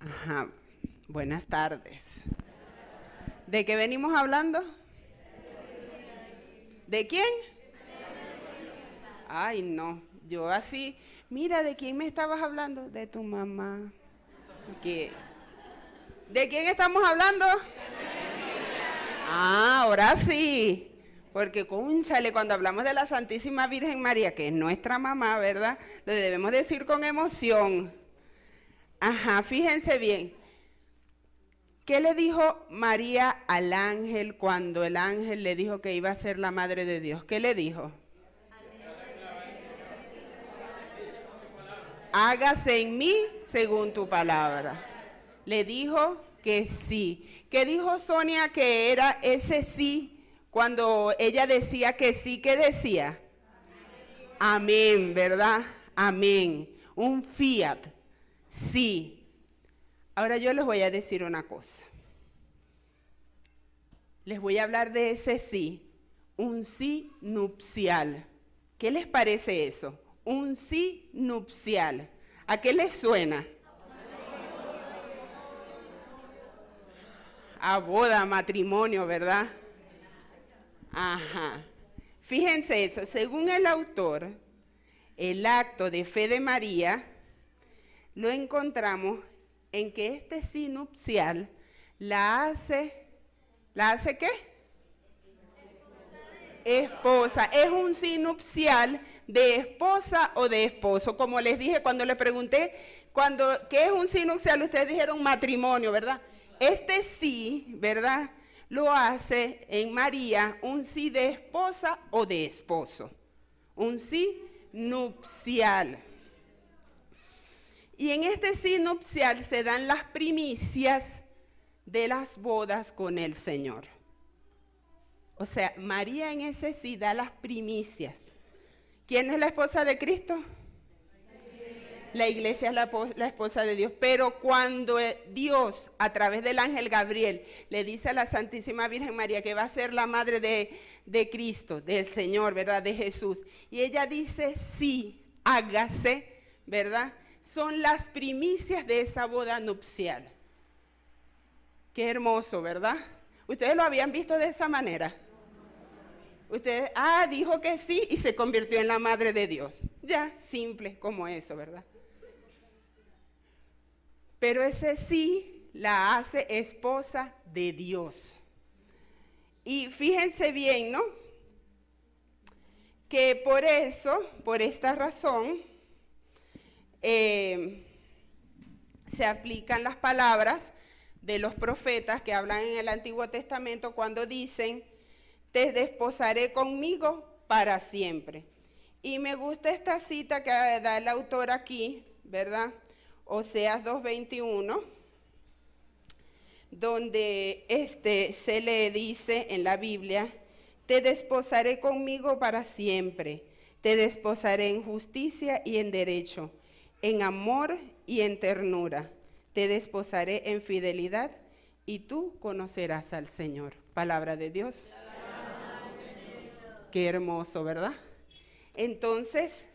Ajá, buenas tardes. ¿De qué venimos hablando? ¿De quién? Ay, no, yo así, mira, ¿de quién me estabas hablando? De tu mamá. ¿Qué? ¿De quién estamos hablando? Ah, ahora sí. Porque, cónchale, cuando hablamos de la Santísima Virgen María, que es nuestra mamá, ¿verdad? Lo debemos decir con emoción. Ajá, fíjense bien. ¿Qué le dijo María al ángel cuando el ángel le dijo que iba a ser la madre de Dios? ¿Qué le dijo? Hágase en mí según tu palabra. Le dijo que sí. ¿Qué dijo Sonia que era ese sí cuando ella decía que sí? ¿Qué decía? Amén, ¿verdad? Amén. Un fiat. Sí. Ahora yo les voy a decir una cosa. Les voy a hablar de ese sí, un sí nupcial. ¿Qué les parece eso? Un sí nupcial. ¿A qué les suena? A boda, matrimonio, ¿verdad? Ajá. Fíjense eso, según el autor, el acto de fe de María lo encontramos en que este sí nupcial la hace qué? Esposa. Es un sí nupcial de esposa o de esposo. Como les dije cuando le pregunté, ¿qué es un sí nupcial? Ustedes dijeron matrimonio, ¿verdad? Este sí, ¿verdad? Lo hace en María un sí de esposa o de esposo. Un sí nupcial. Y en este sí nupcial se dan las primicias de las bodas con el Señor. O sea, María en ese sí da las primicias. ¿Quién es la esposa de Cristo? La iglesia es la esposa de Dios. Pero cuando Dios, a través del ángel Gabriel, le dice a la Santísima Virgen María que va a ser la madre de Cristo, del Señor, ¿verdad? De Jesús. Y ella dice, sí, hágase, ¿verdad? Son las primicias de esa boda nupcial. Qué hermoso, ¿verdad? ¿Ustedes lo habían visto de esa manera? Ustedes, dijo que sí y se convirtió en la madre de Dios. Ya, simple como eso, ¿verdad? Pero ese sí la hace esposa de Dios. Y fíjense bien, ¿no? Que por eso, por esta razón, se aplican las palabras de los profetas que hablan en el Antiguo Testamento cuando dicen, te desposaré conmigo para siempre. Y me gusta esta cita que da el autor aquí, ¿verdad? Oseas 2:21, donde se le dice en la Biblia, te desposaré conmigo para siempre, te desposaré en justicia y en derecho, en amor y en ternura. Te desposaré en fidelidad y tú conocerás al Señor. Palabra de Dios. Qué hermoso, ¿verdad? Entonces,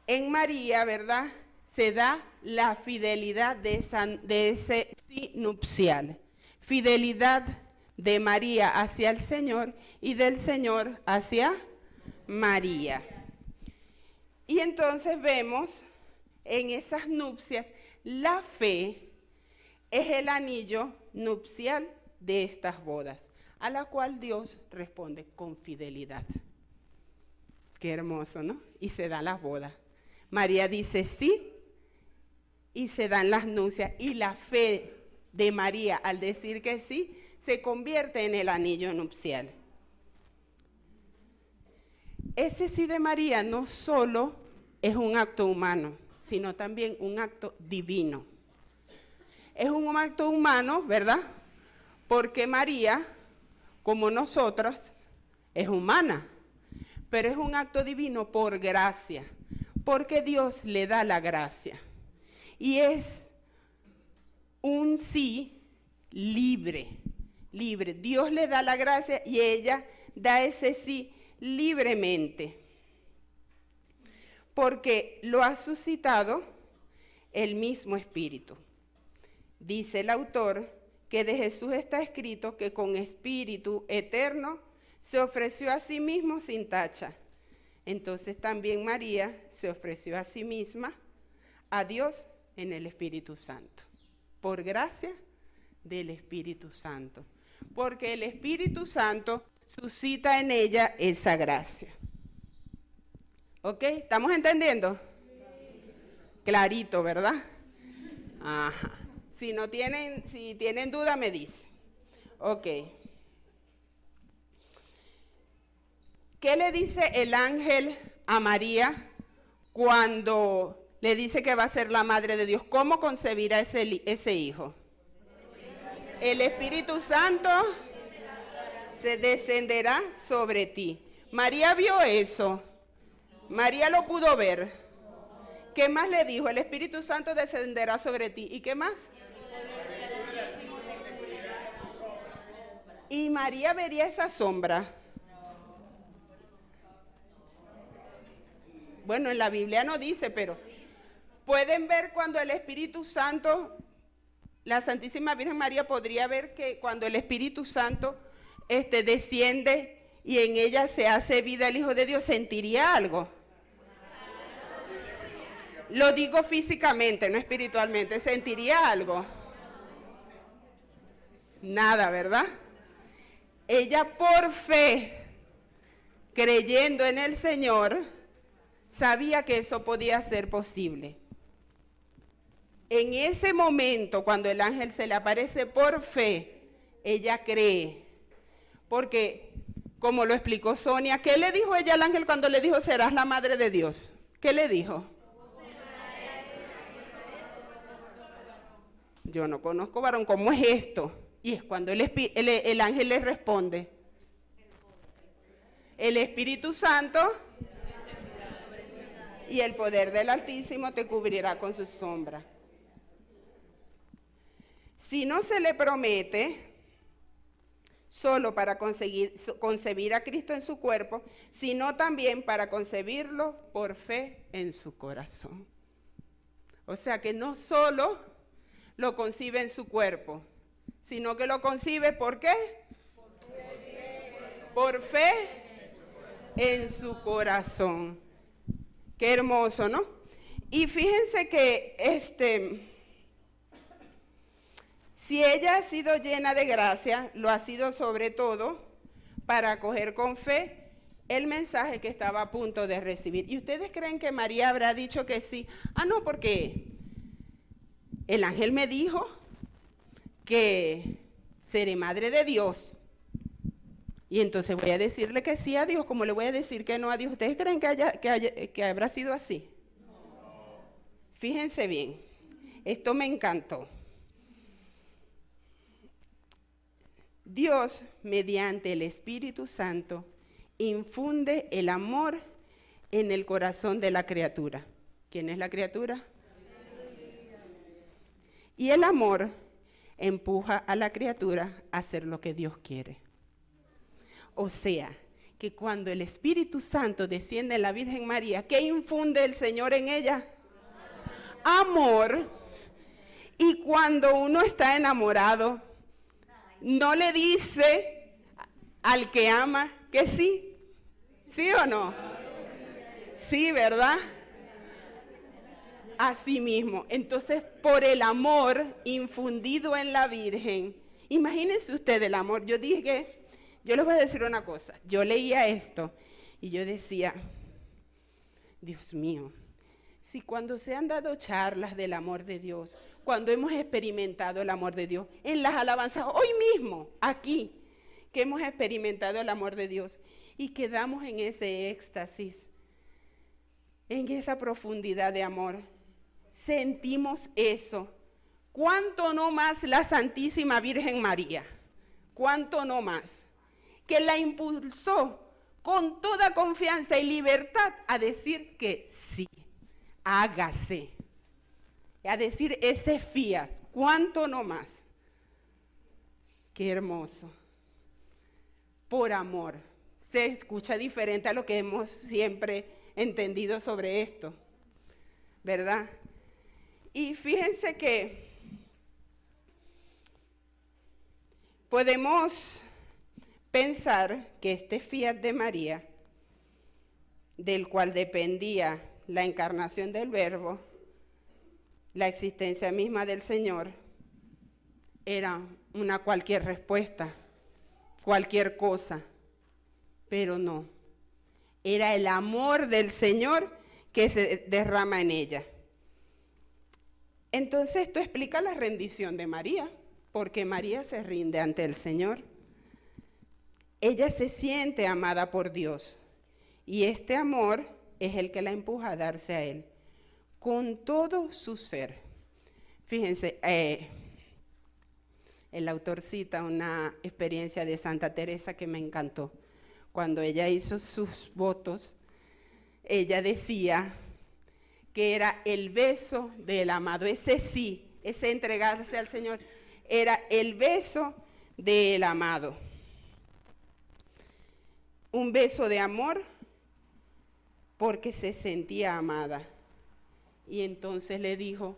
en María, ¿verdad? Se da la fidelidad de ese sí nupcial. Fidelidad de María hacia el Señor y del Señor hacia María. Y entonces vemos en esas nupcias, la fe es el anillo nupcial de estas bodas, a la cual Dios responde con fidelidad. Qué hermoso, ¿no? Y se dan las bodas. María dice sí y se dan las nupcias. Y la fe de María, al decir que sí, se convierte en el anillo nupcial. Ese sí de María no solo es un acto humano, sino también un acto divino. Es un acto humano, ¿verdad? Porque María, como nosotros, es humana, pero es un acto divino por gracia, porque Dios le da la gracia. Y es un sí libre. Dios le da la gracia y ella da ese sí libremente. Porque lo ha suscitado el mismo Espíritu. Dice el autor que de Jesús está escrito que con espíritu eterno se ofreció a sí mismo sin tacha. Entonces también María se ofreció a sí misma a Dios en el Espíritu Santo, por gracia del Espíritu Santo, porque el Espíritu Santo suscita en ella esa gracia. ¿Ok? ¿Estamos entendiendo? Sí. Clarito, ¿verdad? Ajá. Si tienen duda, me dice. Ok. ¿Qué le dice el ángel a María cuando le dice que va a ser la madre de Dios? ¿Cómo concebirá ese hijo? El Espíritu Santo se descenderá sobre ti. María vio eso. María lo pudo ver. ¿Qué más le dijo? El Espíritu Santo descenderá sobre ti. ¿Y qué más? Y María vería esa sombra. Bueno, en la Biblia no dice, pero pueden ver cuando el Espíritu Santo, la Santísima Virgen María podría ver que cuando el Espíritu Santo desciende y en ella se hace vida el Hijo de Dios, ¿sentiría algo? Lo digo físicamente, no espiritualmente. ¿Sentiría algo? Nada, ¿verdad? Ella por fe, creyendo en el Señor, sabía que eso podía ser posible. En ese momento, cuando el ángel se le aparece por fe, ella cree. Porque, como lo explicó Sonia, ¿qué le dijo ella al ángel cuando le dijo, serás la madre de Dios? ¿Qué le dijo? Yo no conozco varón, ¿cómo es esto? Y es cuando el ángel le responde. El Espíritu Santo y el poder del Altísimo te cubrirá con su sombra. Si no se le promete solo para concebir a Cristo en su cuerpo, sino también para concebirlo por fe en su corazón. O sea que no solo lo concibe en su cuerpo, sino que lo concibe ¿por qué? Por fe en su corazón. Qué hermoso, ¿no? Y fíjense que si ella ha sido llena de gracia, lo ha sido sobre todo para acoger con fe el mensaje que estaba a punto de recibir. ¿Y ustedes creen que María habrá dicho que sí? Ah, no, porque el ángel me dijo que seré madre de Dios. Y entonces voy a decirle que sí a Dios, como le voy a decir que no a Dios. ¿Ustedes creen que habrá sido así? No. Fíjense bien, esto me encantó. Dios, mediante el Espíritu Santo, infunde el amor en el corazón de la criatura. ¿Quién es la criatura? Y el amor empuja a la criatura a hacer lo que Dios quiere. O sea, que cuando el Espíritu Santo desciende en la Virgen María, ¿qué infunde el Señor en ella? Amor. Y cuando uno está enamorado, no le dice al que ama que sí. ¿Sí o no? Sí, ¿verdad? Así mismo. Entonces, por el amor infundido en la Virgen, imagínense usted el amor. Yo les voy a decir una cosa. Yo leía esto y yo decía, Dios mío, si cuando se han dado charlas del amor de Dios, cuando hemos experimentado el amor de Dios, en las alabanzas, hoy mismo, aquí, que hemos experimentado el amor de Dios y quedamos en ese éxtasis, en esa profundidad de amor, sentimos eso. ¿Cuánto no más la Santísima Virgen María? ¿Cuánto no más? Que la impulsó con toda confianza y libertad a decir que sí, hágase. A decir ese fiat, ¿cuánto no más? Qué hermoso. Por amor. Se escucha diferente a lo que hemos siempre entendido sobre esto, ¿verdad? Y fíjense que Podemos pensar que este fiat de María, del cual dependía la encarnación del Verbo, la existencia misma del Señor, era una cualquier respuesta, cualquier cosa, pero no. Era el amor del Señor que se derrama en ella. Entonces esto explica la rendición de María, porque María se rinde ante el Señor. Ella se siente amada por Dios y este amor es el que la empuja a darse a Él con todo su ser. Fíjense, el autor cita una experiencia de Santa Teresa que me encantó. Cuando ella hizo sus votos, ella decía que era el beso del amado, ese sí, ese entregarse al Señor, era el beso del amado. Un beso de amor porque se sentía amada. Y entonces le dijo,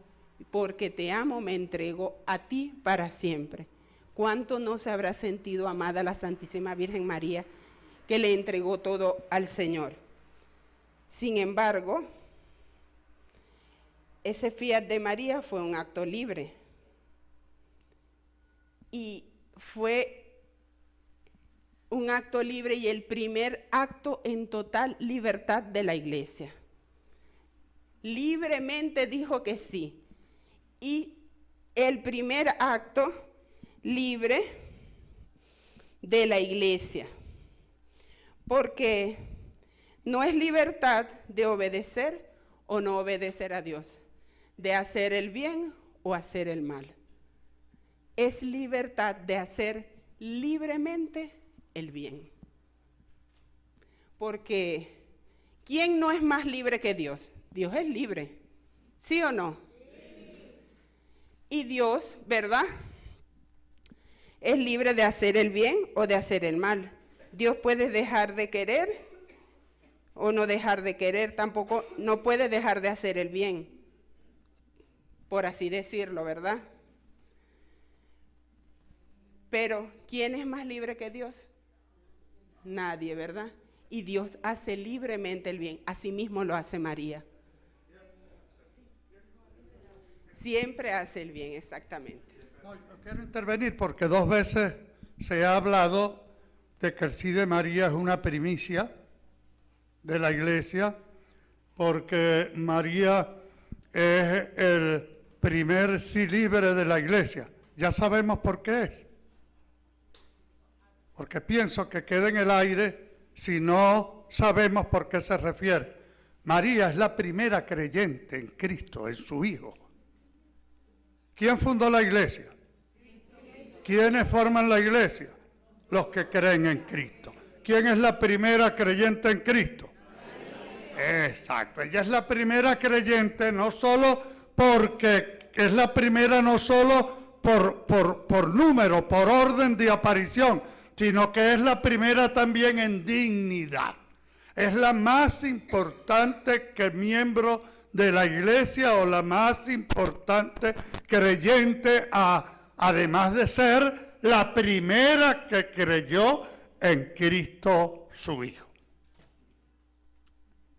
porque te amo, me entrego a ti para siempre. ¿Cuánto no se habrá sentido amada la Santísima Virgen María, que le entregó todo al Señor? Sin embargo, ese fiat de María fue un acto libre. Y fue un acto libre y el primer acto en total libertad de la Iglesia. Libremente dijo que sí. Y el primer acto libre de la Iglesia. Porque no es libertad de obedecer o no obedecer a Dios, de hacer el bien o hacer el mal. Es libertad de hacer libremente el bien. Porque ¿quién no es más libre que Dios? Dios es libre, ¿sí o no? Sí. Y Dios, ¿verdad? Es libre de hacer el bien o de hacer el mal. Dios puede dejar de querer o no dejar de querer, tampoco no puede dejar de hacer el bien, por así decirlo, ¿verdad? Pero ¿quién es más libre que Dios? Nadie, ¿verdad? Y Dios hace libremente el bien, así mismo lo hace María. Siempre hace el bien, exactamente. No, yo quiero intervenir porque 2 veces se ha hablado de que el sí de María es una primicia de la Iglesia, porque María es el primer sí libre de la Iglesia. Ya sabemos por qué es. Porque pienso que queda en el aire si no sabemos por qué se refiere. María es la primera creyente en Cristo, en su Hijo. ¿Quién fundó la Iglesia? ¿Quiénes forman la Iglesia? Los que creen en Cristo. ¿Quién es la primera creyente en Cristo? Exacto, ella es la primera creyente, no solo porque es la primera, no solo por número, por orden de aparición, sino que es la primera también en dignidad. Es la más importante que miembro de la Iglesia o la más importante creyente, además de ser la primera que creyó en Cristo su Hijo.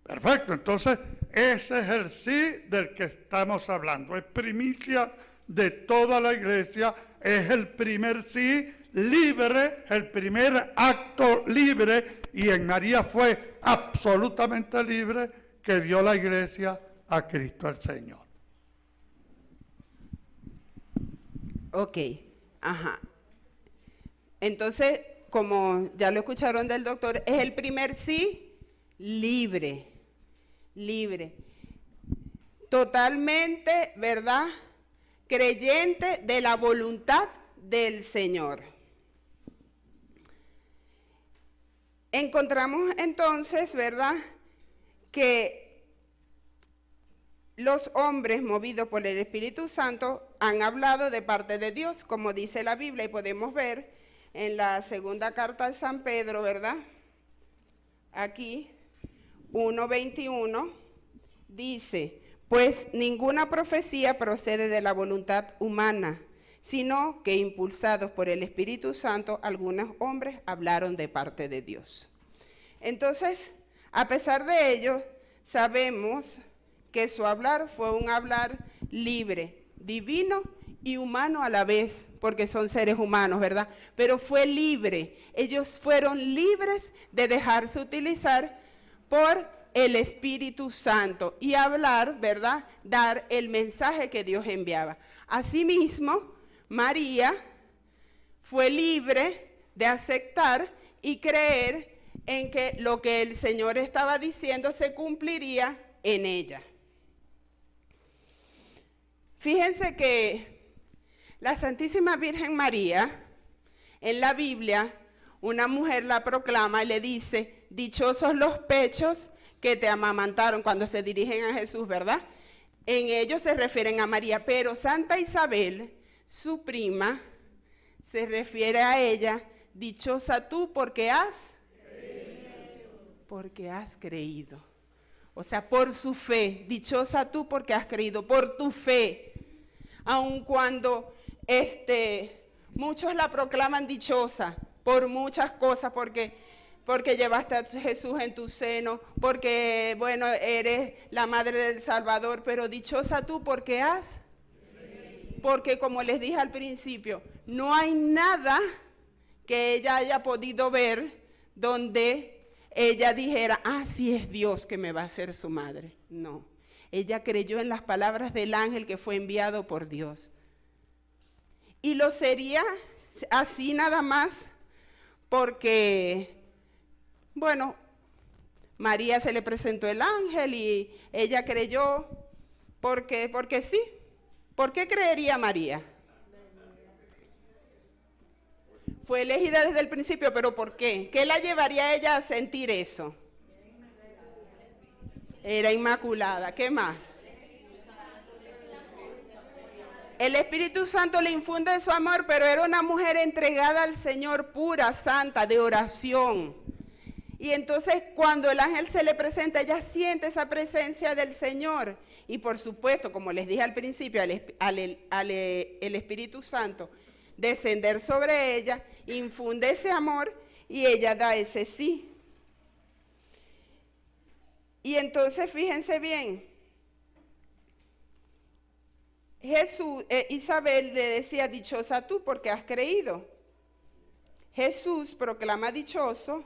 Perfecto, entonces ese es el sí del que estamos hablando. Es primicia de toda la Iglesia, es el primer sí libre, el primer acto libre, y en María fue absolutamente libre, que dio la Iglesia a Cristo el Señor. Ok, ajá. Entonces, como ya lo escucharon del doctor, es el primer sí libre. Libre, totalmente, ¿verdad? Creyente de la voluntad del Señor. Encontramos entonces, ¿verdad?, que los hombres movidos por el Espíritu Santo han hablado de parte de Dios, como dice la Biblia, y podemos ver en la segunda carta de San Pedro, ¿verdad? Aquí 1:21 dice, pues ninguna profecía procede de la voluntad humana, sino que impulsados por el Espíritu Santo, algunos hombres hablaron de parte de Dios. Entonces, a pesar de ello, sabemos que su hablar fue un hablar libre, divino y humano a la vez, porque son seres humanos, ¿verdad? Pero fue libre. Ellos fueron libres de dejarse utilizar por el Espíritu Santo y hablar, ¿verdad? Dar el mensaje que Dios enviaba. Asimismo, María fue libre de aceptar y creer en que lo que el Señor estaba diciendo se cumpliría en ella. Fíjense que la Santísima Virgen María, en la Biblia, una mujer la proclama y le dice, dichosos los pechos que te amamantaron, cuando se dirigen a Jesús, ¿verdad? En ellos se refieren a María, pero Santa Isabel, su prima, se refiere a ella, dichosa tú porque has creído. O sea, por su fe, dichosa tú porque has creído, por tu fe. Aun cuando muchos la proclaman dichosa por muchas cosas, porque llevaste a Jesús en tu seno, porque, bueno, eres la madre del Salvador, pero dichosa tú porque porque como les dije al principio, no hay nada que ella haya podido ver donde ella dijera, sí es Dios que me va a ser su madre. No, ella creyó en las palabras del ángel que fue enviado por Dios. Y lo sería así nada más porque, bueno, María se le presentó el ángel y ella creyó porque sí. ¿Por qué creería María? Fue elegida desde el principio, pero ¿por qué? ¿Qué la llevaría a ella a sentir eso? Era inmaculada. ¿Qué más? El Espíritu Santo le infunde su amor, pero era una mujer entregada al Señor, pura, santa, de oración. Y entonces cuando el ángel se le presenta, ella siente esa presencia del Señor. Y por supuesto, como les dije al principio, el Espíritu Santo descender sobre ella, infunde ese amor y ella da ese sí. Y entonces fíjense bien, Isabel le decía, dichosa tú porque has creído. Jesús proclama dichoso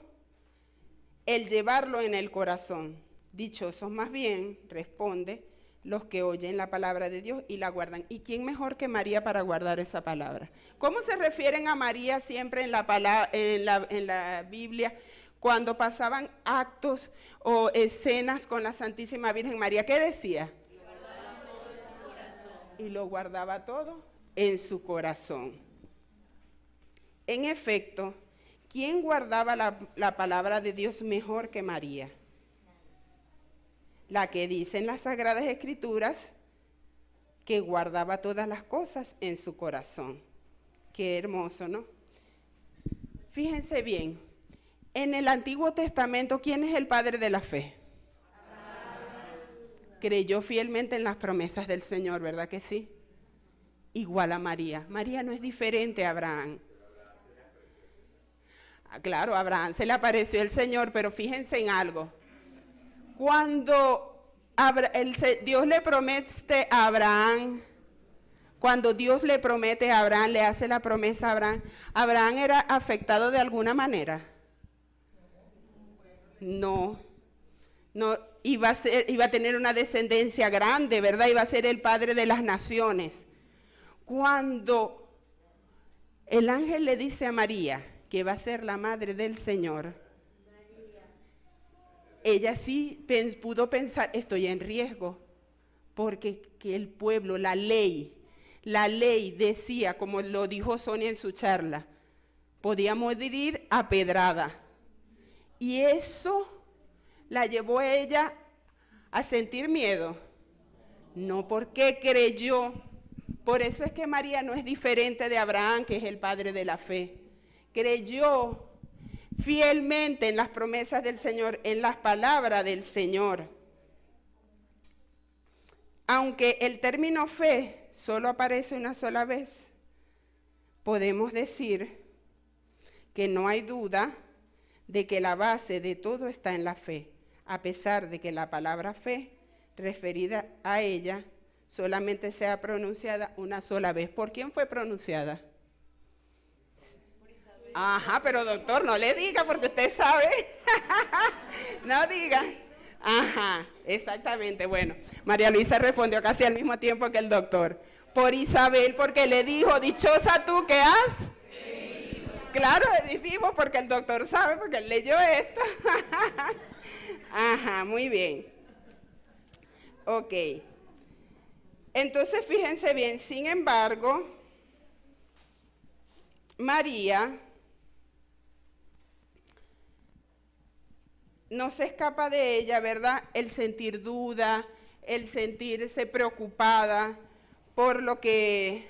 el llevarlo en el corazón. Dichosos más bien, responde, los que oyen la palabra de Dios y la guardan. ¿Y quién mejor que María para guardar esa palabra? ¿Cómo se refieren a María siempre en la Biblia cuando pasaban actos o escenas con la Santísima Virgen María? ¿Qué decía? Y lo guardaba todo en su corazón. En efecto, ¿quién guardaba la palabra de Dios mejor que María? La que dice en las Sagradas Escrituras que guardaba todas las cosas en su corazón. Qué hermoso, ¿no? Fíjense bien, en el Antiguo Testamento, ¿quién es el padre de la fe? Creyó fielmente en las promesas del Señor, ¿verdad que sí? Igual a María. María no es diferente a Abraham. Claro, a Abraham se le apareció el Señor, pero fíjense en algo. Cuando Dios le promete a Abraham, le hace la promesa a Abraham, ¿Abraham era afectado de alguna manera? No, iba a tener una descendencia grande, ¿verdad? Iba a ser el padre de las naciones. Cuando el ángel le dice a María que va a ser la madre del Señor, ella sí pudo pensar, estoy en riesgo, porque que el pueblo, la ley decía, como lo dijo Sonia en su charla, podía morir apedrada. Y eso la llevó a ella a sentir miedo. No, porque creyó. Por eso es que María no es diferente de Abraham, que es el padre de la fe. Creyó fielmente en las promesas del Señor, en las palabras del Señor. Aunque el término fe solo aparece una sola vez, podemos decir que no hay duda de que la base de todo está en la fe, a pesar de que la palabra fe, referida a ella, solamente sea pronunciada una sola vez. ¿Por quién fue pronunciada? Ajá, pero doctor, no le diga porque usted sabe. No diga. Ajá, exactamente. Bueno, María Luisa respondió casi al mismo tiempo que el doctor. Por Isabel, porque le dijo, dichosa tú que has. Claro, vivo porque el doctor sabe, porque él leyó esto. Ajá, muy bien. Ok. Entonces, fíjense bien, sin embargo, María no se escapa de ella, ¿verdad? El sentir duda, el sentirse preocupada por lo que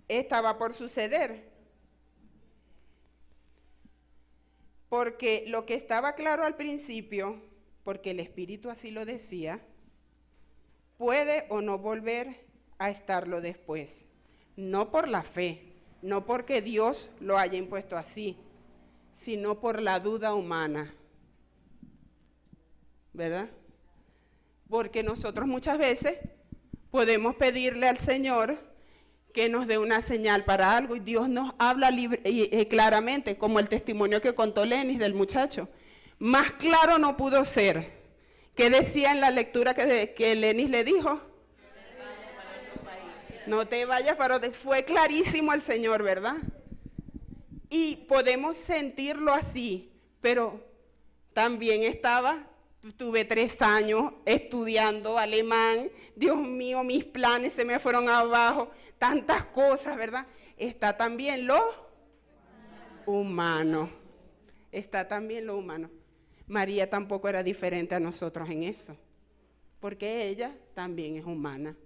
estaba por suceder. Porque lo que estaba claro al principio, porque el Espíritu así lo decía, puede o no volver a estarlo después. No por la fe, no porque Dios lo haya impuesto así, sino por la duda humana. ¿Verdad? Porque nosotros muchas veces podemos pedirle al Señor que nos dé una señal para algo y Dios nos habla claramente, como el testimonio que contó Lenis del muchacho. Más claro no pudo ser. ¿Qué decía en la lectura que Lenis le dijo? No te vayas para otro. Fue clarísimo el Señor, ¿verdad? Y podemos sentirlo así, pero también tuve 3 años estudiando alemán, Dios mío, mis planes se me fueron abajo, tantas cosas, ¿verdad? Está también lo humano, está también lo humano. María tampoco era diferente a nosotros en eso, porque ella también es humana.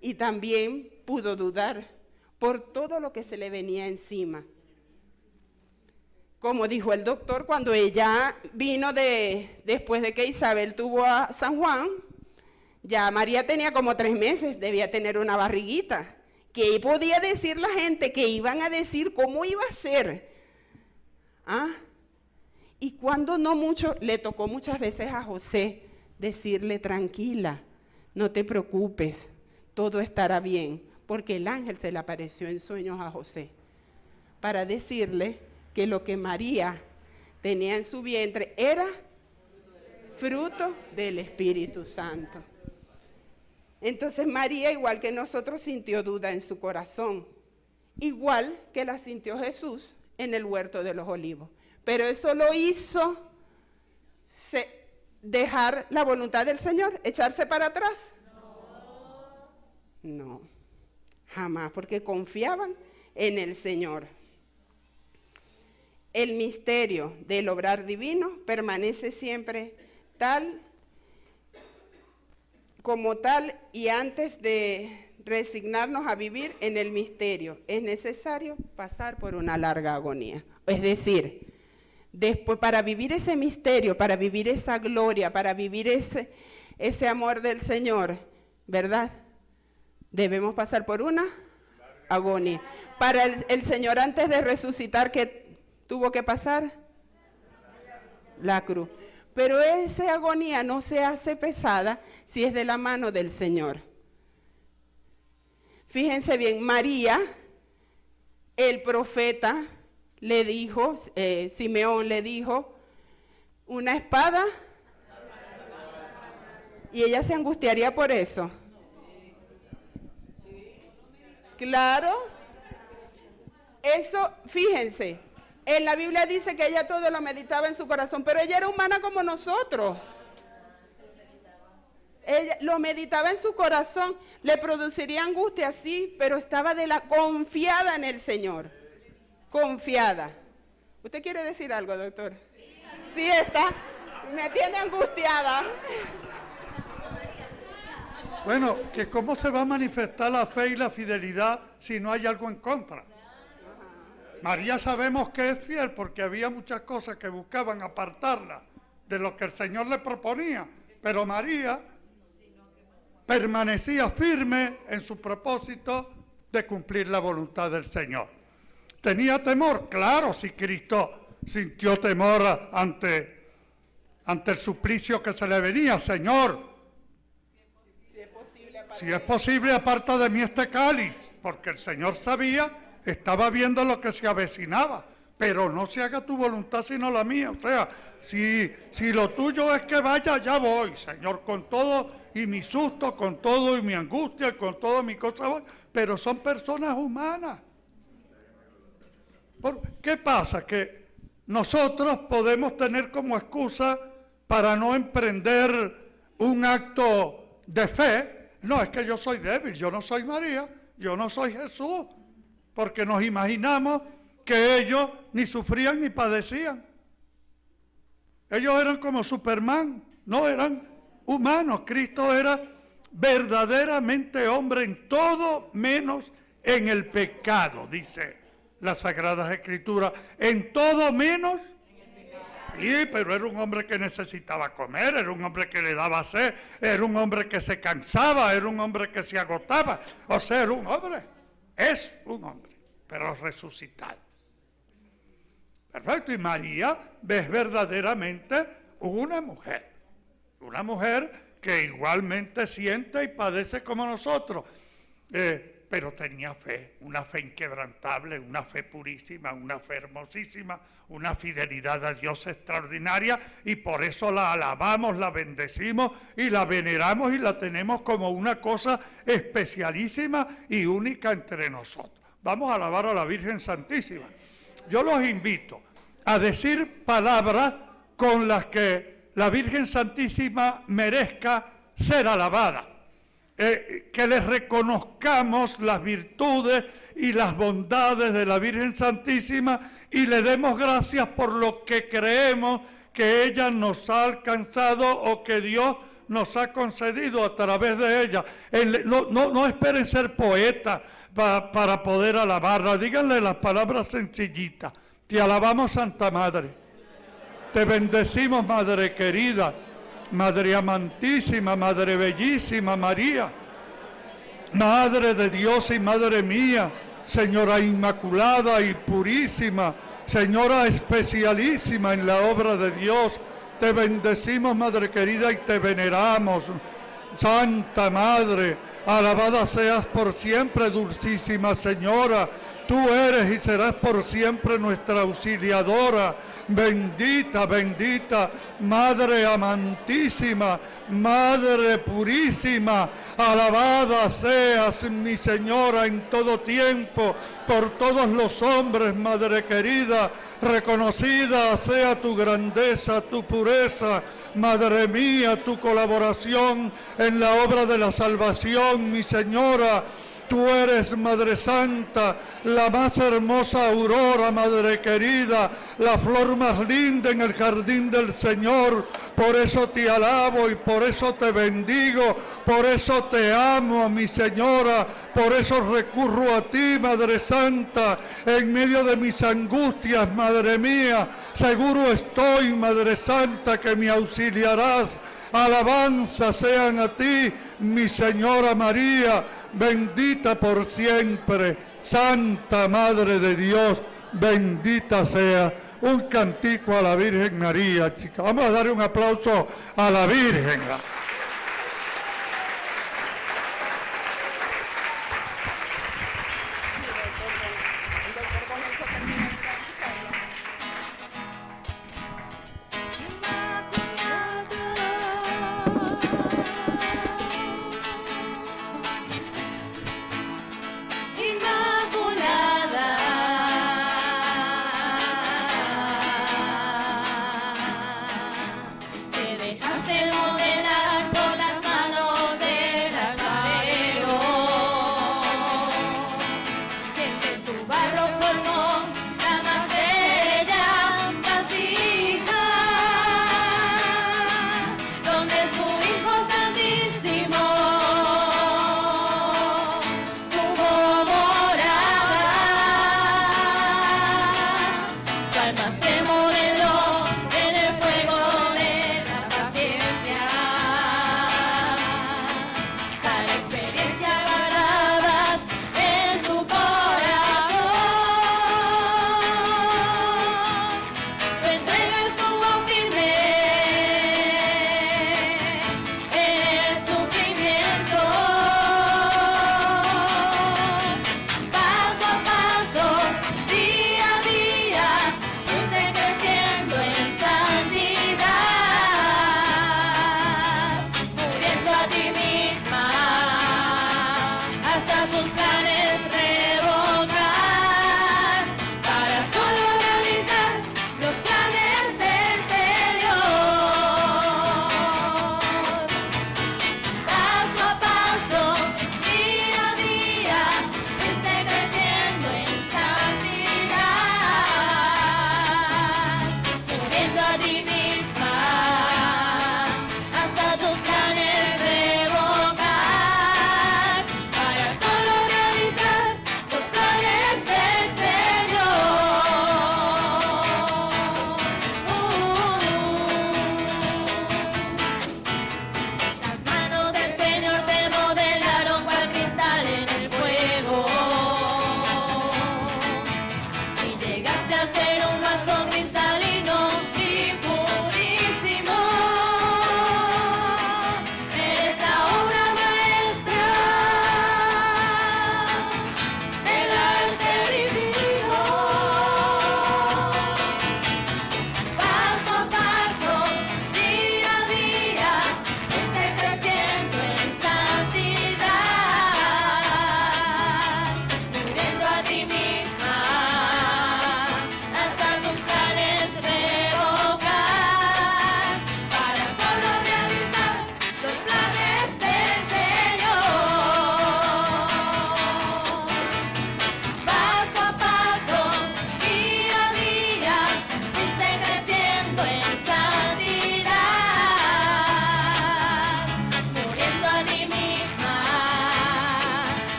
Y también pudo dudar por todo lo que se le venía encima. Como dijo el doctor, cuando ella vino después de que Isabel tuvo a San Juan, ya María tenía como 3 meses, debía tener una barriguita. ¿Qué podía decir la gente? ¿Qué iban a decir? ¿Cómo iba a ser? ¿Ah? Y cuando no mucho, le tocó muchas veces a José decirle, tranquila, no te preocupes, todo estará bien, porque el ángel se le apareció en sueños a José para decirle que lo que María tenía en su vientre era fruto del Espíritu Santo. Entonces María, igual que nosotros, sintió duda en su corazón, igual que la sintió Jesús en el huerto de los olivos. Pero eso lo hizo dejar la voluntad del Señor, echarse para atrás. No, jamás, porque confiaban en el Señor. El misterio del obrar divino permanece siempre tal como tal, y antes de resignarnos a vivir en el misterio, es necesario pasar por una larga agonía. Es decir, después, para vivir ese misterio, para vivir esa gloria, para vivir ese amor del Señor, ¿verdad? Debemos pasar por una agonía. Para el Señor, antes de resucitar, ¿qué tuvo que pasar? La cruz. Pero esa agonía no se hace pesada si es de la mano del Señor. Fíjense bien, María, el profeta le dijo, Simeón le dijo, una espada, y ella se angustiaría por eso. Claro, eso, fíjense, en la Biblia dice que ella todo lo meditaba en su corazón, pero ella era humana como nosotros. Ella lo meditaba en su corazón, le produciría angustia, sí, pero estaba confiada en el Señor. Confiada. ¿Usted quiere decir algo, doctor? Sí, está. Me tiene angustiada. Bueno, que cómo se va a manifestar la fe y la fidelidad si no hay algo en contra. María sabemos que es fiel porque había muchas cosas que buscaban apartarla de lo que el Señor le proponía, pero María permanecía firme en su propósito de cumplir la voluntad del Señor. ¿Tenía temor? Claro, si Cristo sintió temor ante el suplicio que se le venía. Señor, si es posible, aparta de mí este cáliz, porque el Señor sabía, estaba viendo lo que se avecinaba, pero no se haga tu voluntad sino la mía. O sea, si lo tuyo es que vaya, ya voy, Señor, con todo y mi susto, con todo y mi angustia, con todo mi cosa, pero son personas humanas. ¿Qué pasa? Que nosotros podemos tener como excusa para no emprender un acto de fe. No, es que yo soy débil, yo no soy María, yo no soy Jesús, porque nos imaginamos que ellos ni sufrían ni padecían. Ellos eran como Superman, no eran humanos. Cristo era verdaderamente hombre en todo menos en el pecado, dice las Sagradas Escrituras, en todo menos. Sí, pero era un hombre que necesitaba comer, era un hombre que le daba sed, era un hombre que se cansaba, era un hombre que se agotaba. O sea, era un hombre, es un hombre, pero resucitado. Perfecto, y María es verdaderamente una mujer que igualmente siente y padece como nosotros. Pero tenía fe, una fe inquebrantable, una fe purísima, una fe hermosísima, una fidelidad a Dios extraordinaria, y por eso la alabamos, la bendecimos y la veneramos y la tenemos como una cosa especialísima y única entre nosotros. Vamos a alabar a la Virgen Santísima. Yo los invito a decir palabras con las que la Virgen Santísima merezca ser alabada. Que les reconozcamos las virtudes y las bondades de la Virgen Santísima y le demos gracias por lo que creemos que ella nos ha alcanzado o que Dios nos ha concedido a través de ella. No esperen ser poetas para poder alabarla. Díganle las palabras sencillitas. Te alabamos, Santa Madre. Te bendecimos, Madre querida. Madre amantísima, Madre bellísima, María, Madre de Dios y Madre mía, Señora inmaculada y purísima, Señora especialísima en la obra de Dios. Te bendecimos, Madre querida, y te veneramos. Santa Madre, alabada seas por siempre, dulcísima Señora. Tú eres y serás por siempre nuestra auxiliadora. Bendita, bendita, Madre amantísima, Madre purísima, alabada seas, mi Señora, en todo tiempo, por todos los hombres, Madre querida, reconocida sea tu grandeza, tu pureza, Madre mía, tu colaboración en la obra de la salvación, mi Señora. Tú eres, Madre Santa, la más hermosa aurora, Madre querida, la flor más linda en el jardín del Señor. Por eso te alabo y por eso te bendigo, por eso te amo, mi Señora, por eso recurro a ti, Madre Santa, en medio de mis angustias, Madre mía. Seguro estoy, Madre Santa, que me auxiliarás. Alabanza sean a ti, mi Señora María, bendita por siempre, Santa Madre de Dios, bendita sea. Un cantico a la Virgen María, chicas. Vamos a dar un aplauso a la Virgen. Te dejaste modelar.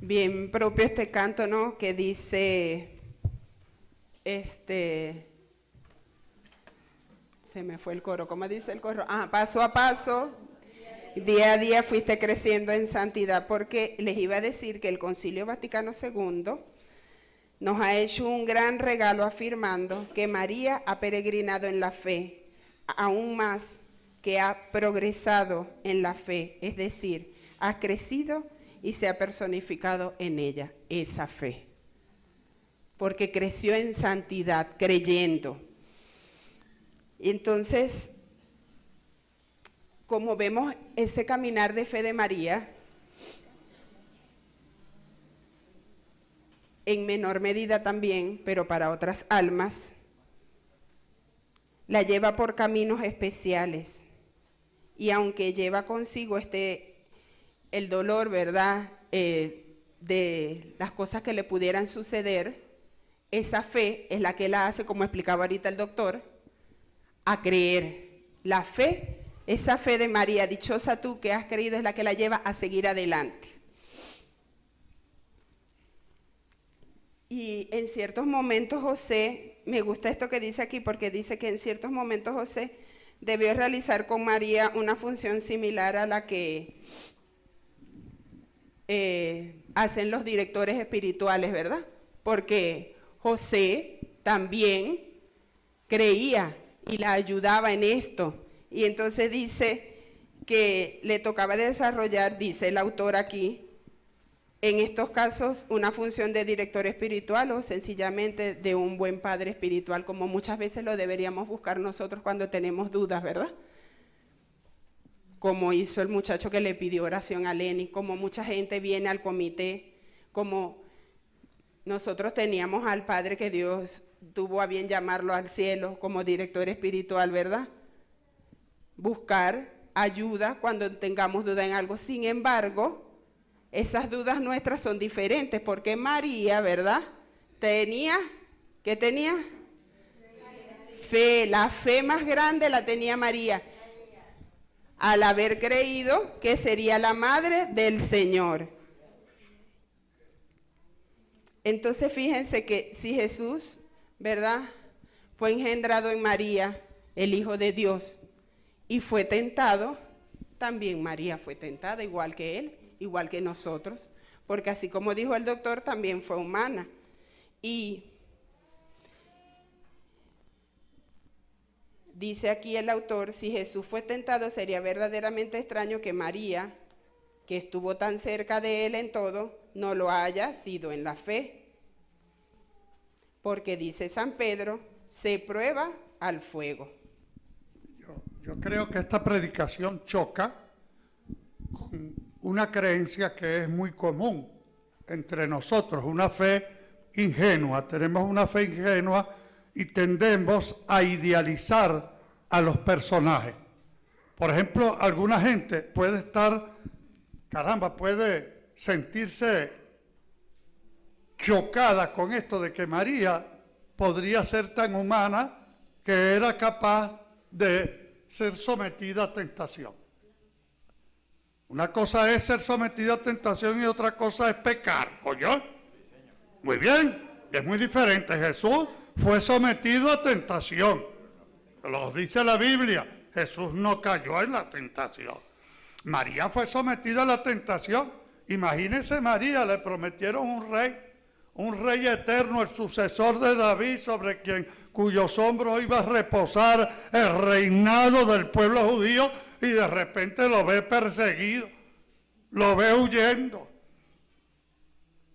Bien propio este canto, ¿no? Que dice, se me fue el coro, ¿cómo dice el coro? Paso a paso, día a día fuiste creciendo en santidad, porque les iba a decir que el Concilio Vaticano II nos ha hecho un gran regalo afirmando que María ha peregrinado en la fe, aún más que ha progresado en la fe, es decir, ha crecido y se ha personificado en ella esa fe, porque creció en santidad, creyendo. Y entonces, como vemos ese caminar de fe de María, en menor medida también, pero para otras almas, la lleva por caminos especiales. Y aunque lleva consigo el dolor, ¿verdad?, de las cosas que le pudieran suceder, esa fe es la que la hace, como explicaba ahorita el doctor, a creer. La fe, esa fe de María, dichosa tú que has creído, es la que la lleva a seguir adelante. Y en ciertos momentos José, me gusta esto que dice aquí, porque dice que en ciertos momentos José debió realizar con María una función similar a la que hacen los directores espirituales, ¿verdad? Porque José también creía y la ayudaba en esto. Y entonces dice que le tocaba desarrollar, dice el autor aquí, en estos casos una función de director espiritual o sencillamente de un buen padre espiritual, como muchas veces lo deberíamos buscar nosotros cuando tenemos dudas, ¿verdad? Como hizo el muchacho que le pidió oración a Lenny, como mucha gente viene al comité, como nosotros teníamos al Padre que Dios tuvo a bien llamarlo al cielo como director espiritual, ¿verdad? Buscar ayuda cuando tengamos duda en algo. Sin embargo, esas dudas nuestras son diferentes, porque María, ¿verdad?, ¿qué tenía? Fe. La fe más grande la tenía María, al haber creído que sería la madre del Señor. Entonces fíjense que si Jesús, ¿verdad?, fue engendrado en María, el Hijo de Dios, y fue tentado, también María fue tentada, igual que él, igual que nosotros, porque así como dijo el doctor, también fue humana. Y dice aquí el autor, si Jesús fue tentado, sería verdaderamente extraño que María, que estuvo tan cerca de él en todo, no lo haya sido en la fe. Porque dice San Pedro, se prueba al fuego. Yo creo que esta predicación choca con una creencia que es muy común entre nosotros, una fe ingenua. Tenemos una fe ingenua y tendemos a idealizar a los personajes. Por ejemplo, alguna gente puede puede sentirse chocada con esto de que María podría ser tan humana que era capaz de ser sometida a tentación. Una cosa es ser sometida a tentación y otra cosa es pecar, ¿oyó? Muy bien, es muy diferente. Jesús fue sometido a tentación. Lo dice la Biblia, Jesús no cayó en la tentación. María fue sometida a la tentación. Imagínense, María, le prometieron un rey eterno, el sucesor de David, sobre cuyos hombros iba a reposar el reinado del pueblo judío, y de repente lo ve perseguido, lo ve huyendo.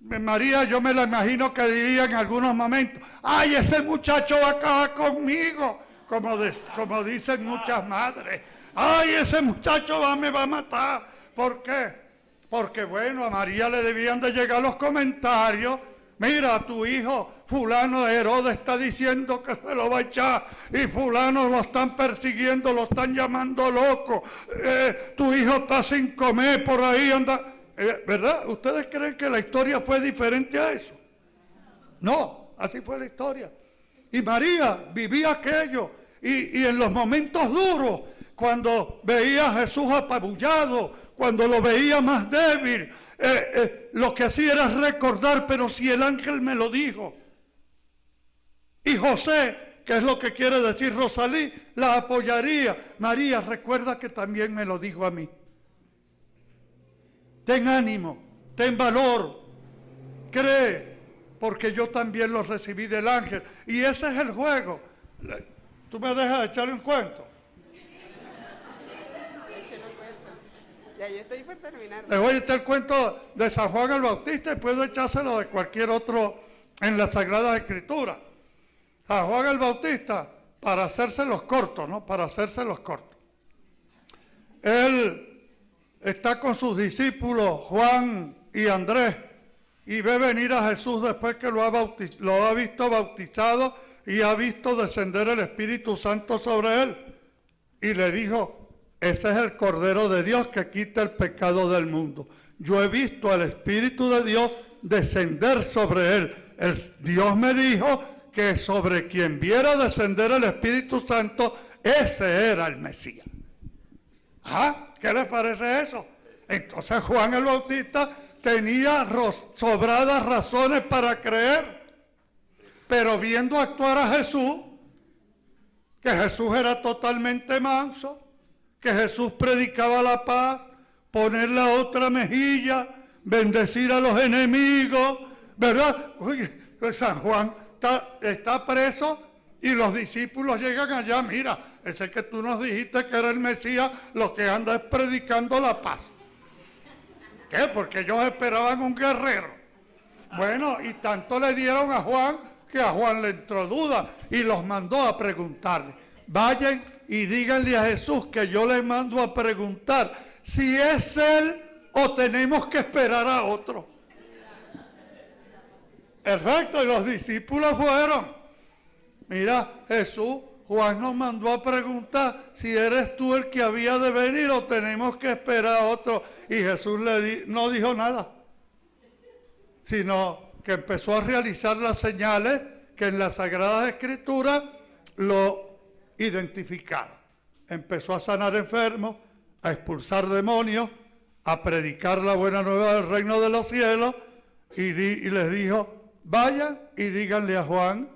María, yo me la imagino que diría en algunos momentos, ¡ay, ese muchacho va a acabar conmigo! Como dicen muchas madres, ¡ay, ese muchacho me va a matar! ¿Por qué? Porque, bueno, a María le debían de llegar los comentarios, mira, tu hijo fulano de Herodes está diciendo que se lo va a echar y fulano lo están persiguiendo, lo están llamando loco, tu hijo está sin comer por ahí, anda, ¿verdad? ¿Ustedes creen que la historia fue diferente a eso? No, así fue la historia. Y María vivía aquello y en los momentos duros, cuando veía a Jesús apabullado, cuando lo veía más débil, lo que hacía era recordar, pero si el ángel me lo dijo. Y José, que es lo que quiere decir Rosalí, la apoyaría. María, recuerda que también me lo dijo a mí. Ten ánimo, ten valor, cree, porque yo también lo recibí del ángel. Y ese es el juego. ¿Tú me dejas echarle un cuento? Ya yo estoy por terminar. Les voy a echar el cuento de San Juan el Bautista y puedo echárselo de cualquier otro en las Sagradas Escrituras. San Juan el Bautista, para hacérselos cortos, ¿no? Para hacérselos cortos. Él está con sus discípulos Juan y Andrés y ve venir a Jesús después que lo ha visto bautizado y ha visto descender el Espíritu Santo sobre él. Y le dijo: ese es el Cordero de Dios que quita el pecado del mundo. Yo he visto al Espíritu de Dios descender sobre él. Dios me dijo que sobre quien viera descender el Espíritu Santo, ese era el Mesías. ¿Ah? ¿Qué les parece eso? Entonces Juan el Bautista tenía sobradas razones para creer, pero viendo actuar a Jesús, que Jesús era totalmente manso, que Jesús predicaba la paz, poner la otra mejilla, bendecir a los enemigos, ¿verdad? Oye, San Juan está preso y los discípulos llegan allá. Mira, ese que tú nos dijiste que era el Mesías, lo que anda es predicando la paz. ¿Qué? Porque ellos esperaban un guerrero. Bueno, y tanto le dieron a Juan que a Juan le entró duda y los mandó a preguntarle. Vayan y díganle a Jesús que yo les mando a preguntar si es él o tenemos que esperar a otro. Perfecto, y los discípulos fueron. Mira, Jesús, Juan nos mandó a preguntar si eres tú el que había de venir o tenemos que esperar a otro. Y Jesús no dijo nada, sino que empezó a realizar las señales que en las Sagradas Escrituras lo identificaba. Empezó a sanar enfermos, a expulsar demonios, a predicar la buena nueva del reino de los cielos y les dijo: vayan y díganle a Juan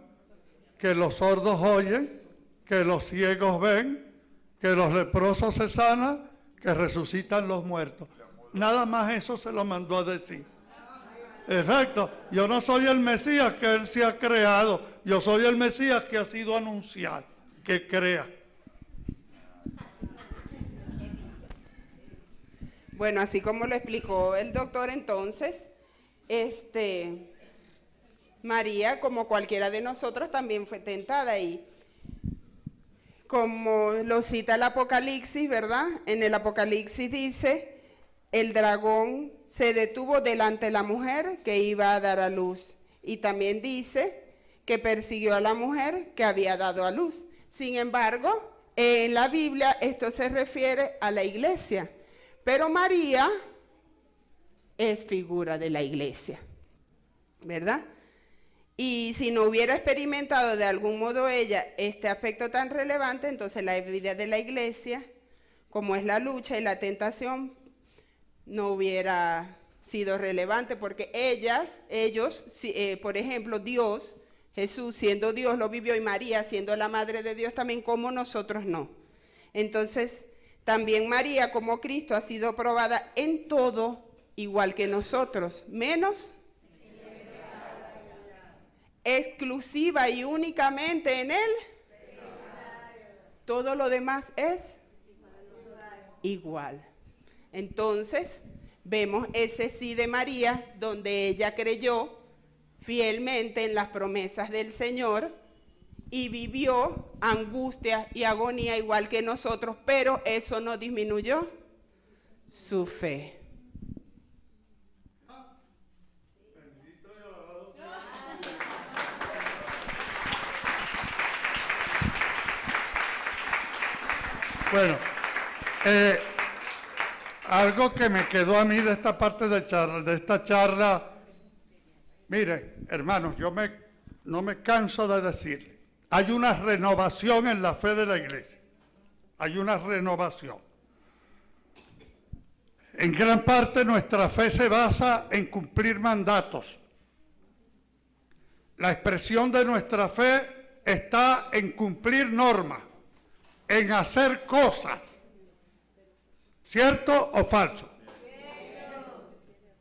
que los sordos oyen, que los ciegos ven, que los leprosos se sanan, que resucitan los muertos. Nada más eso se lo mandó a decir. Exacto, yo no soy el Mesías que él se ha creado, yo soy el Mesías que ha sido anunciado, que crea. Bueno, así como lo explicó el doctor entonces, María, como cualquiera de nosotros, también fue tentada y como lo cita el Apocalipsis, ¿verdad? En el Apocalipsis dice: el dragón se detuvo delante de la mujer que iba a dar a luz. Y también dice que persiguió a la mujer que había dado a luz. Sin embargo, en la Biblia esto se refiere a la iglesia. Pero María es figura de la iglesia, ¿verdad? Y si no hubiera experimentado de algún modo ella este aspecto tan relevante, entonces la vida de la iglesia, como es la lucha y la tentación, no hubiera sido relevante, porque ellos, por ejemplo, Dios, Jesús siendo Dios lo vivió, y María siendo la madre de Dios también, como nosotros no. Entonces, también María como Cristo ha sido probada en todo, igual que nosotros, menos exclusiva y únicamente en Él. Todo lo demás es igual. Entonces, vemos ese sí de María, donde ella creyó fielmente en las promesas del Señor y vivió angustia y agonía igual que nosotros, pero eso no disminuyó su fe. Bueno, algo que me quedó a mí de esta parte de esta charla, miren, hermanos, no me canso de decirle, hay una renovación en la fe de la iglesia, hay una renovación. En gran parte nuestra fe se basa en cumplir mandatos. La expresión de nuestra fe está en cumplir normas, en hacer cosas. ¿Cierto o falso?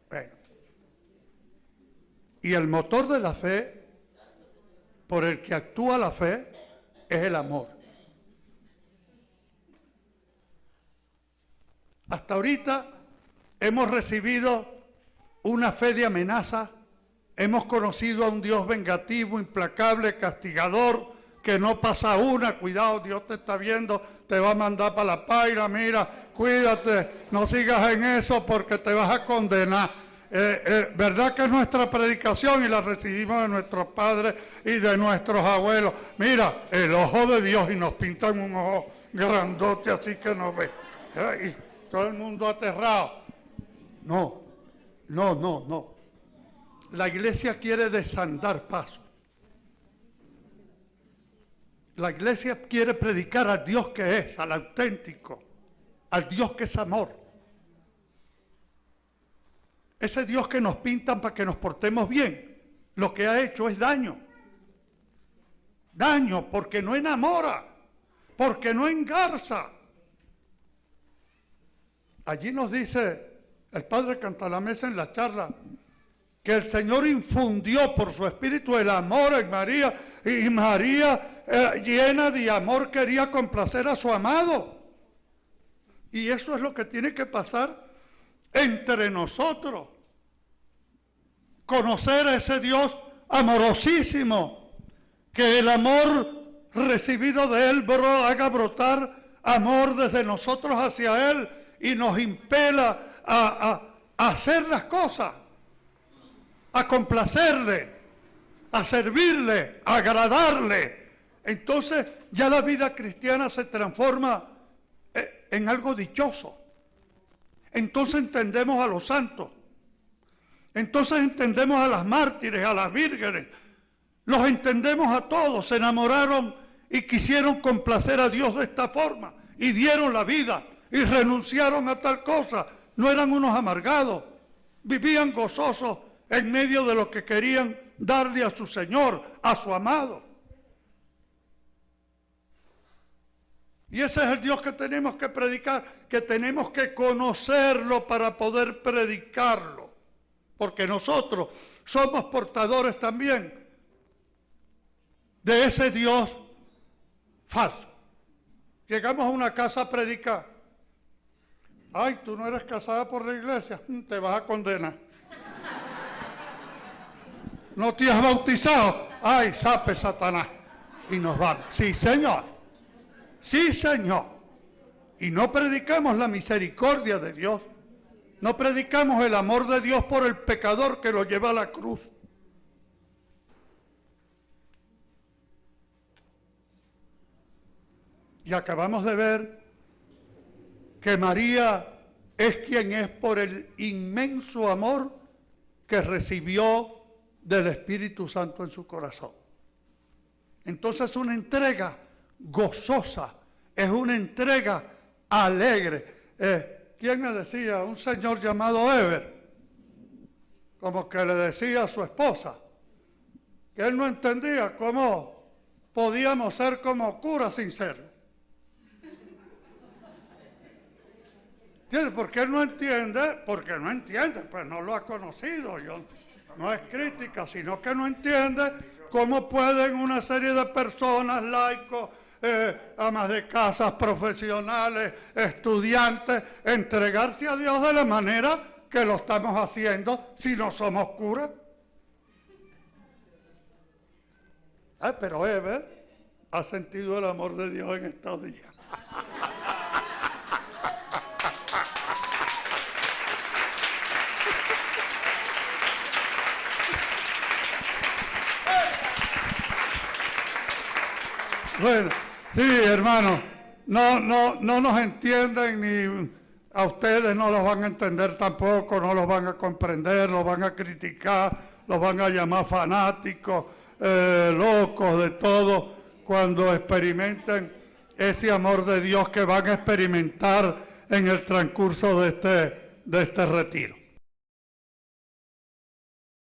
Bueno. Y el motor de la fe, por el que actúa la fe, es el amor. Hasta ahorita hemos recibido una fe de amenaza, hemos conocido a un Dios vengativo, implacable, castigador, que no pasa una, cuidado, Dios te está viendo, te va a mandar para la paila, mira, cuídate, no sigas en eso porque te vas a condenar. ¿Verdad que es nuestra predicación y la recibimos de nuestros padres y de nuestros abuelos? Mira, el ojo de Dios, y nos pintan un ojo grandote así que nos ve. Y todo el mundo aterrado. No. La iglesia quiere desandar paso. La iglesia quiere predicar al Dios que es, al auténtico, al Dios que es amor. Ese Dios que nos pintan para que nos portemos bien, lo que ha hecho es daño. Daño porque no enamora, porque no engarza. Allí nos dice el padre Cantalamesa en la charla que el Señor infundió por su espíritu el amor en María, y María llena de amor quería complacer a su amado. Y eso es lo que tiene que pasar entre nosotros. Conocer a ese Dios amorosísimo, que el amor recibido de Él haga brotar amor desde nosotros hacia Él y nos impela a hacer las cosas, a complacerle, a servirle, a agradarle. Entonces ya la vida cristiana se transforma en algo dichoso. Entonces entendemos a los santos. Entonces entendemos a las mártires, a las vírgenes. Los entendemos a todos. Se enamoraron y quisieron complacer a Dios de esta forma. Y dieron la vida y renunciaron a tal cosa. No eran unos amargados. Vivían gozosos en medio de lo que querían darle a su Señor, a su amado. Y ese es el Dios que tenemos que predicar, que tenemos que conocerlo para poder predicarlo. Porque nosotros somos portadores también de ese Dios falso. Llegamos a una casa a predicar. Ay, tú no eres casada por la iglesia, te vas a condenar. ¿No te has bautizado? Ay, sape Satanás. Y nos vamos. Sí, Señor. Sí, Señor. Y no predicamos la misericordia de Dios. No predicamos el amor de Dios por el pecador que lo lleva a la cruz. Y acabamos de ver que María es quien es por el inmenso amor que recibió del Espíritu Santo en su corazón. Entonces una entrega gozosa, es una entrega alegre. ¿Quién me decía? Un señor llamado Eber, como que le decía a su esposa, que él no entendía cómo podíamos ser como curas sin serlo. ¿Entiendes? ¿Por qué él no entiende? Porque no entiende, pues no lo ha conocido. No es crítica, sino que no entiende cómo pueden una serie de personas, laicos, amas de casas, profesionales, estudiantes, entregarse a Dios de la manera que lo estamos haciendo si no somos curas. Pero Eber ha sentido el amor de Dios en estos días. Bueno, sí, hermano, no nos entienden, ni a ustedes no los van a entender tampoco, no los van a comprender, los van a criticar, los van a llamar fanáticos, locos, de todo, cuando experimenten ese amor de Dios que van a experimentar en el transcurso de de este retiro.